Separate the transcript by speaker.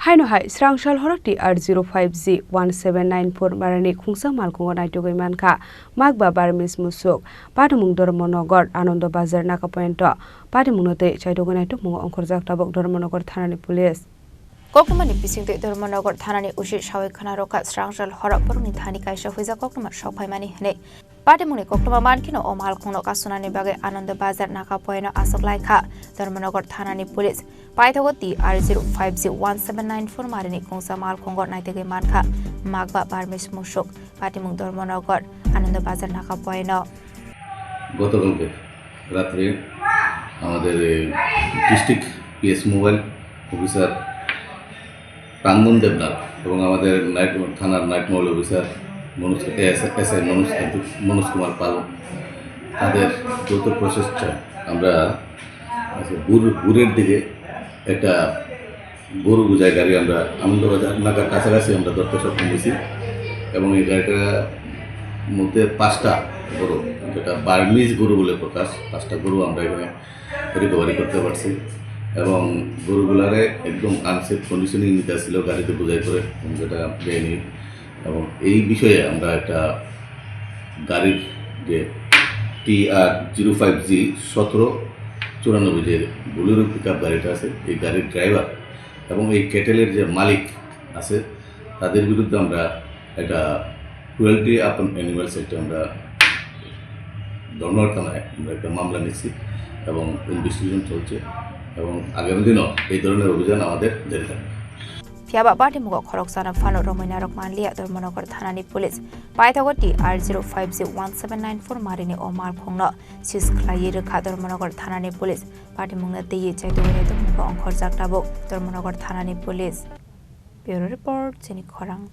Speaker 1: Haino hai Srangsal Horo TR05G-1794 Marini Khungsa Malkhungo Naitugwi mankha Makba Burmese Mwswk Padimung Dhormonogor Anando Bazar Nakapointo Padimungnote Chaitugwi Naitugwi Onkhorjak tabok Dhormonogor Thanani Police
Speaker 2: Koknamani bisingte Dhormonogor Thanani ushi shawai khana roka Srangsal Horo Burmese thani kaisa huija koknama shokhaimani hne Padimungni koknama mankino o Malkhungo kasunani bage Anando Bazar Nakapoino asoklai kha Dhormonogor Thanani Police Paithago TR05G-1794 Marini Khungsa Malkhungo Naitugwi mankha Makba Burmese Mwswk Padimung Dhormonogor Anando Bazar Nakapoino
Speaker 3: গতকালকে রাত্রে আমাদের district PS mobile officer প্রাঙ্গন দেবনাথ এবং আমাদের থানার night mobile officer SI Manoj Kumar Pal তাদের যৌথ প্রচেষ্টায় আমরা বুরের দিকে একটা গরু বোঝাই গাড়ি আমরা আনন্দবাজার নাকার কাছাকাছি আমরা ধরতে সক্ষম হয়েছি এবং এই গাড়িটার মধ্যে 5টা গরু যেটা বার্মিজ গরু বলে প্রকাশ 5টা গরু আমরা এখানে রিকভারি করতে পারছি এবং গরুগুলারে একদম আনসেফ কন্ডিশনে নিতে আসছিল গাড়িতে বোঝাই করে যেটা দেয়নি এবং এই বিষয়ে আমরা একটা গাড়ির যে TR05G-1794 যে বুলেরো পিকআপ গাড়িটা আছে এই গাড়ির ড্রাইভার এবং এই ক্যাটেলের যে মালিক আছে তাদের বিরুদ্ধে আমরা একটা ক্রুয়েলটি আপন অ্যানিমালস একটা আমরা ধর্মঘট থানায় আমরা একটা মামলা নিচ্ছি এবং ইনভেস্টিগেশন চলছে এবং আগামী দিনও এই ধরনের অভিযান আমাদের জারি থাকবে
Speaker 2: Fiaba Badimugo Khorang Fano Romina Rokmanlia Dhormonogor Thanani Police Paithago TR05G-1794 Marini o Malkhungo Sisklayir Kha Dhormonogor Thanani Police Padimungna Dei Chaitugwi Naitugwi Onkhorjak tabok Dhormonogor Thanani Police Bureau Report Chini Khorang